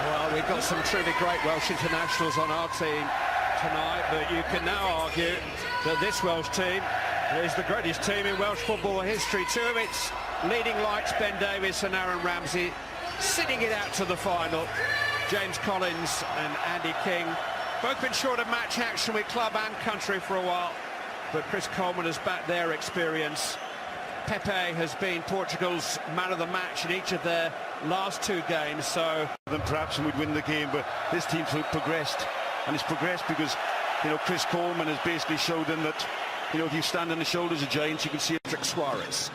Well, we've got some truly great Welsh internationals on our team tonight, but you can now argue that this Welsh team is the greatest team in Welsh football history. Two of its leading lights, Ben Davies and Aaron Ramsey, sitting it out to the final. James Collins and Andy King, both been short of match action with club and country for a while, but Chris Coleman has backed their experience. Pepe has been Portugal's man of the match in each of their last two games, so... Then perhaps we'd win the game, but this team's progressed, and it's progressed because, you know, Chris Coleman has basically showed them that, you know, if you stand on the shoulders of giants, you can see Suarez.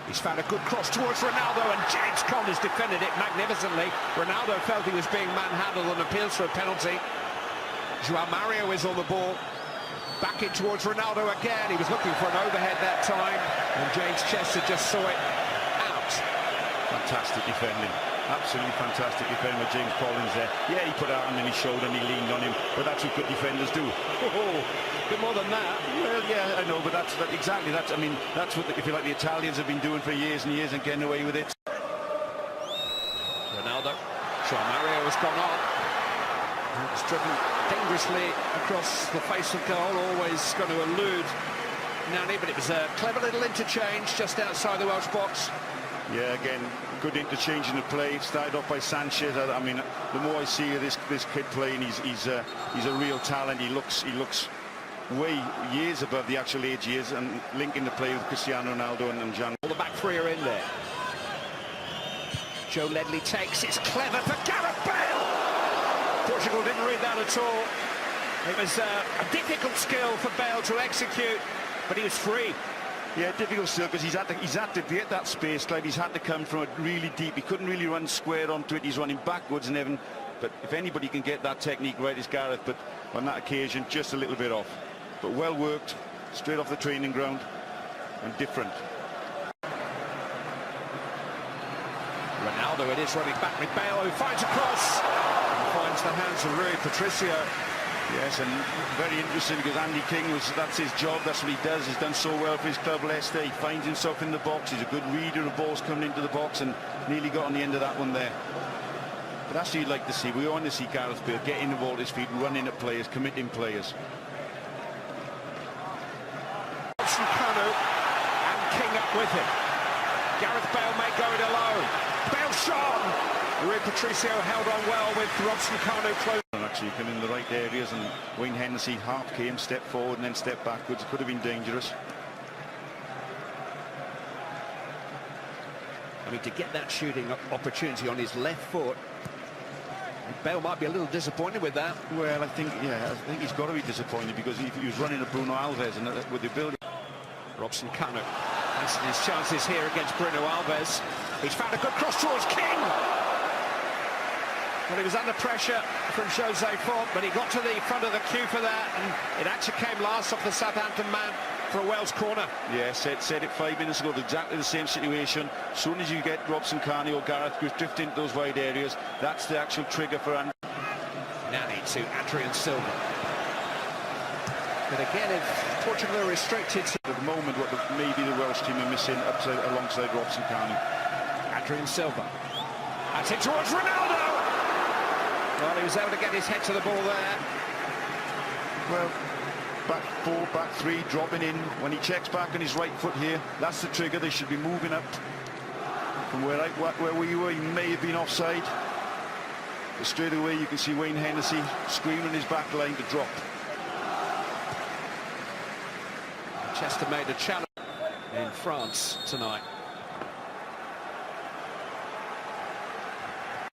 He's found a good cross towards Ronaldo, and James Collins defended it magnificently. Ronaldo felt he was being manhandled and appeals for a penalty. João Mario is on the ball. Back in towards Ronaldo again. He was looking for an overhead that time, and James Chester just saw it out. Fantastic defending. Absolutely fantastic defending with James Collins there. Yeah, he put out on his shoulder and he leaned on him, but that's what good defenders do. Oh, bit more than that. Well, yeah, I know, but that's exactly that. I mean, that's what, if you like, the Italians have been doing for years and years and getting away with it. Ronaldo. João Mario has gone on. It's driven dangerously across the face of goal, always going to elude Nani, but it was a clever little interchange just outside the Welsh box. Yeah, again, good interchange in the play. It started off by Sanchez. I mean, the more I see of this kid playing, he's a real talent. He looks way years above the actual age he is, and linking the play with Cristiano Ronaldo and Jan. All the back three are in there. Joe Ledley takes, it's clever for Gareth Bale! Portugal didn't read that at all. It was a difficult skill for Bale to execute, but he was free. Yeah, difficult still, because he's had to get that space, like he's had to come from it really deep. He couldn't really run square onto it. He's running backwards and everything. But if anybody can get that technique right, it's Gareth. But on that occasion, just a little bit off. But well worked, straight off the training ground, and different. Ronaldo, it is running back with Bale, who finds a cross and finds the hands of Rui Patricio. Yes, and very interesting because Andy King, that's his job, that's what he does. He's done so well for his club, Leicester. He finds himself in the box. He's a good reader of balls coming into the box, and nearly got on the end of that one there. But that's what you'd like to see. We want to see Gareth Bale getting the ball at his feet, running at players, committing players. Kanu and King up with him. Gareth Bale may go it alone. Bale shot! Rui Patricio held on well with Robson Kanu close. Actually come in the right areas, and Wayne Hennessy half came, stepped forward and then stepped backwards. It could have been dangerous. I mean, to get that shooting opportunity on his left foot, Bale might be a little disappointed with that. Well, I think he's got to be disappointed because he was running at Bruno Alves, and with the ability. Robson Kanu fancying his chances here against Bruno Alves. He's found a good cross towards King. Well, he was under pressure from Jose Font, but he got to the front of the queue for that, and it actually came last off the Southampton man for a Wales corner. Yeah, said it 5 minutes ago, exactly the same situation. As soon as you get Robson Kanu or Gareth drift into those wide areas, that's the actual trigger for Andy. Nani to Adrian Silva. But again, if Portugal are restricted to... At the moment, what maybe the Welsh team are missing alongside Robson Kanu. Adrian Silva. That's it towards Ronaldo! Well, he was able to get his head to the ball there. Well, back four, back three, dropping in. When he checks back on his right foot here, that's the trigger. They should be moving up from where we were. He may have been offside. But straight away, you can see Wayne Hennessy screaming his back line to drop. Chester made a challenge in France tonight.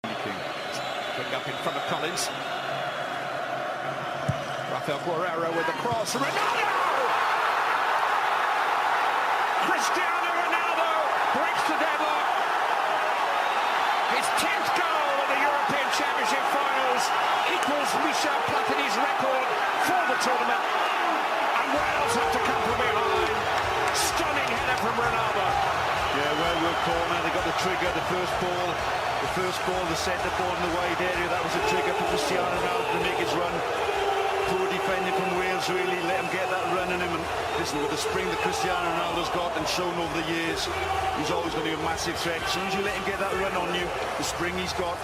King up in front of Collins. Rafael Guerrero with the cross. Ronaldo! Cristiano Ronaldo breaks the deadlock. His 10th goal in the European Championship finals equals Michel Platini's record for the tournament. And Wales have to come from behind. Stunning header from Ronaldo. Yeah, well worked corner. They got the trigger, the first ball, the centre ball in the wide area. That was a trigger for Cristiano Ronaldo to make his run. Poor defending from Wales, really let him get that run in him. And listen, with the spring that Cristiano Ronaldo's got and shown over the years, he's always going to be a massive threat. As soon as you let him get that run on you, the spring he's got.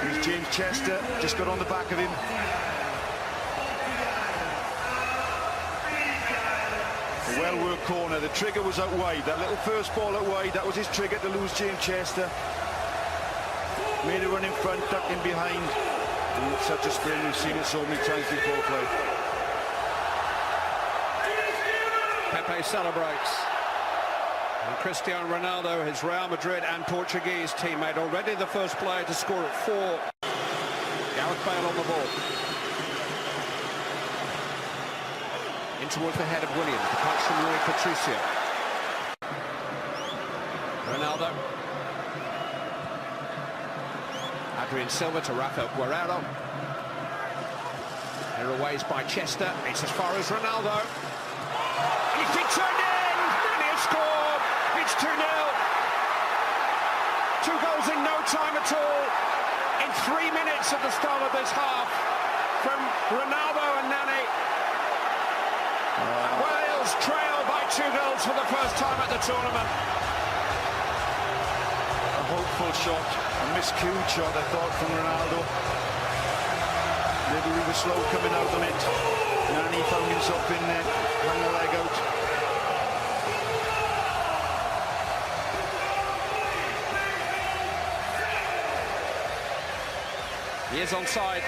Here's James Chester, just got on the back of him. A well-worked corner. The trigger was out wide. That little first ball out wide, that was his trigger to lose James Chester. Made a run in front, tucked in behind. And it's such a spring, we've seen it so many times before, Clive. Pepe celebrates. And Cristiano Ronaldo, his Real Madrid and Portuguese teammate, already the first player to score at 4. Gareth Bale on the ball. In towards the head of Williams. The punch from Rui Patricio. Ronaldo. Adrian Silva to Rafael Guerrero. They're away by Chester. It's as far as Ronaldo. He's been turned in! Many have scored! It's 2-0. 2 goals in no time at all. In 3 minutes at the start of this half. From Ronaldo and Nani. And Wales trail by 2 goals for the first time at the tournament. A hopeful shot, a miscued shot, I thought, from Ronaldo. Maybe we were slow coming out on it. Nani found himself in there, hung a leg out. He is onside.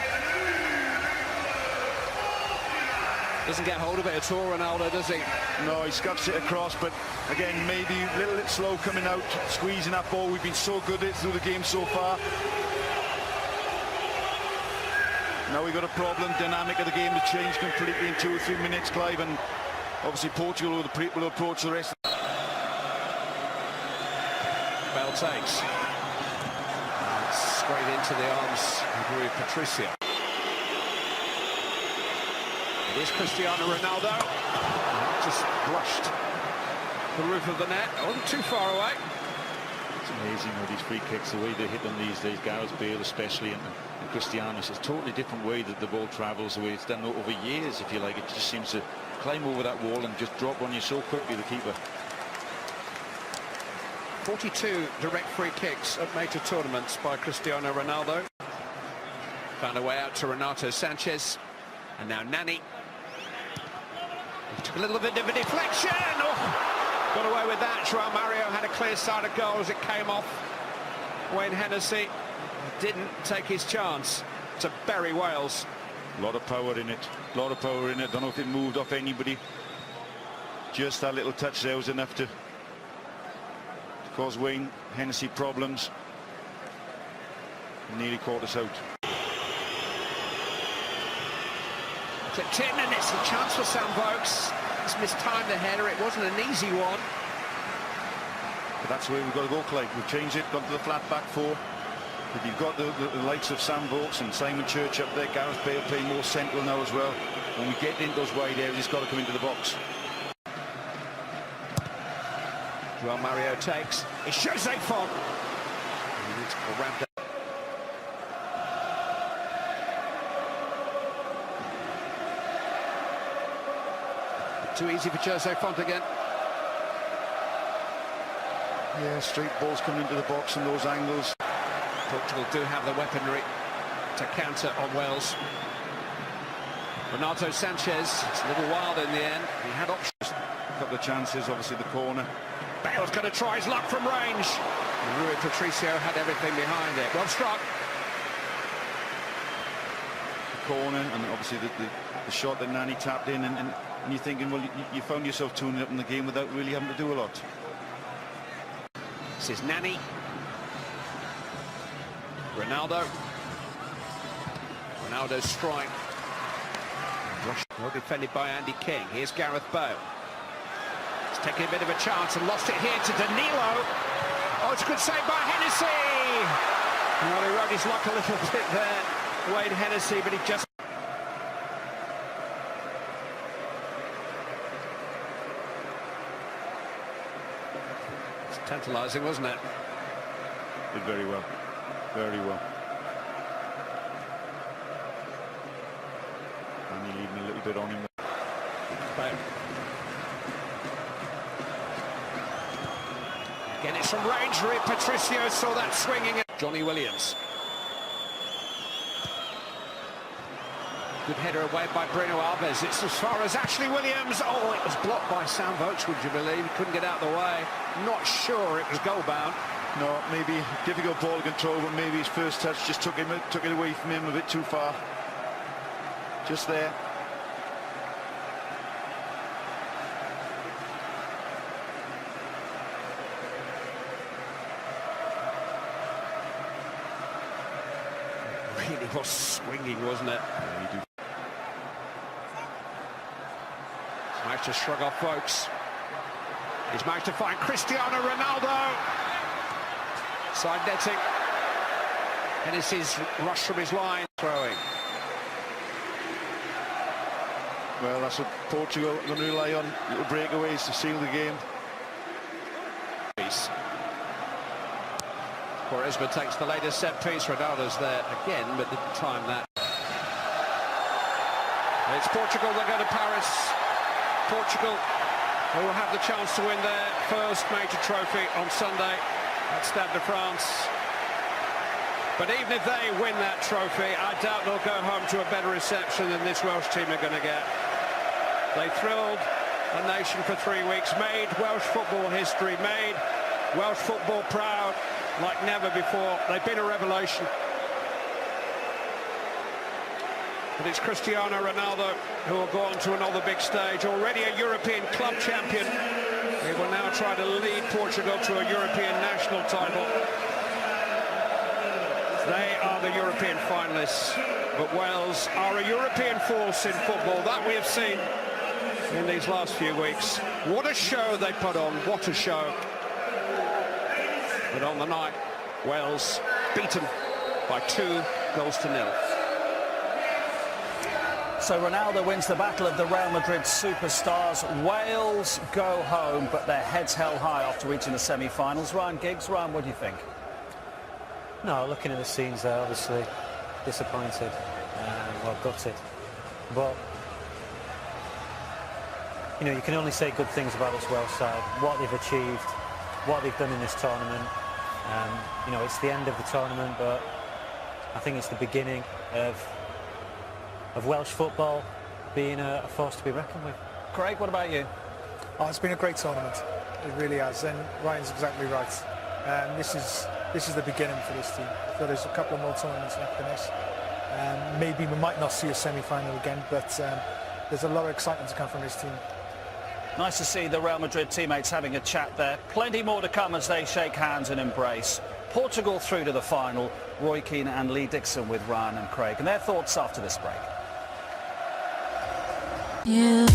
Doesn't get hold of it at all, Ronaldo, does he? No, he scuffs it across, but again, maybe a little bit slow coming out, squeezing that ball. We've been so good at it through the game so far. Now we've got a problem. Dynamic of the game has changed completely in 2 or 3 minutes, Clive, and obviously Portugal will approach the rest. Bale takes. Straight into the arms of Rui Patricio. It is Cristiano Ronaldo. Just brushed the roof of the net. Oh, too far away. It's amazing how these free kicks, the way they hit them these days, Gareth Bale especially, and Cristiano. It's a totally different way that the ball travels, the way it's done over years, if you like. It just seems to climb over that wall and just drop on you so quickly, the keeper. 42 direct free kicks at major tournaments by Cristiano Ronaldo. Found a way out to Renato Sanchez. And now Nani. He took a little bit of a deflection. Oh, got away with that. João Mario had a clear sight of goal as it came off. Wayne Hennessy didn't take his chance to bury Wales. A lot of power in it. A lot of power in it. Don't know if it moved off anybody. Just that little touch there was enough to cause Wayne Hennessy problems. He nearly caught us out. To Tin, and it's a chance for Sam Vokes. He's mistimed the header. It wasn't an easy one. But that's where we've got to go, Clive. We've changed it, gone to the flat back 4. But you've got the likes of Sam Vokes and Simon Church up there. Gareth Bale playing more central now as well. When we get into those wide areas, he's got to come into the box. João Mario takes. It's Jose Font. He needs to go round that. Too easy for Jose Font again. Yeah, straight balls coming into the box from those angles. Portugal do have the weaponry to counter on Wales. Renato Sanchez, it's a little wild in the end. He had options. A couple of chances, obviously the corner. Bale's going to try his luck from range. And Rui Patricio had everything behind it. Well struck. The corner, and obviously the shot that Nani tapped in, and you're thinking, well, you found yourself tuning up in the game without really having to do a lot. This is Nani. Ronaldo. Ronaldo's strike. Well defended by Andy King. Here's Gareth Bale. He's taking a bit of a chance and lost it here to Danilo. Oh, it's a good save by Hennessy. Well, he rode his luck a little bit there, Wayne Hennessy, but he just... It's tantalising, wasn't it? Did very well. Very well. Certainly leaving a little bit on him. Again, it's from range. Rui Patricio saw that swinging. Johnny Williams. Good header away by Bruno Alves. It's as far as Ashley Williams. Oh, it was blocked by Sam Vokes, would you believe? He couldn't get out of the way. Not sure it was goal bound. No, maybe difficult ball to control, but maybe his first touch just took it away from him a bit too far. Just there. Really was swinging, wasn't it? Yeah, he did. He's managed to shrug off Vokes. He's managed to find Cristiano Ronaldo. Side netting. And it's his rush from his line. Throwing. Well, that's what Portugal are going to rely on. Little breakaways to seal the game. Quaresma takes the latest set piece. Ronaldo's there again, but didn't time that. It's Portugal. They go to Paris. Portugal, who will have the chance to win their first major trophy on Sunday at Stade de France. But even if they win that trophy, I doubt they'll go home to a better reception than this Welsh team are going to get. They thrilled a nation for 3 weeks, made Welsh football history, made Welsh football proud like never before. They've been a revelation. But it's Cristiano Ronaldo who will go on to another big stage. Already a European club champion. He will now try to lead Portugal to a European national title. They are the European finalists, but Wales are a European force in football. That we have seen in these last few weeks. What a show they put on, what a show. But on the night, Wales beaten by 2-0. So Ronaldo wins the battle of the Real Madrid superstars. Wales go home, but their heads held high after reaching the semi-finals. Ryan Giggs, Ryan, what do you think? No, looking at the scenes there, obviously disappointed, well, gutted. But, you know, you can only say good things about this Welsh side, what they've achieved, what they've done in this tournament. You know, it's the end of the tournament, but I think it's the beginning of Welsh football being a force to be reckoned with. Craig, what about you? Oh, it's been a great tournament. It really has, and Ryan's exactly right. This is the beginning for this team. So there's a couple of more tournaments left in this. Maybe we might not see a semi-final again, but there's a lot of excitement to come from this team. Nice to see the Real Madrid teammates having a chat there. Plenty more to come as they shake hands and embrace. Portugal through to the final. Roy Keane and Lee Dixon with Ryan and Craig. And their thoughts after this break. Yeah.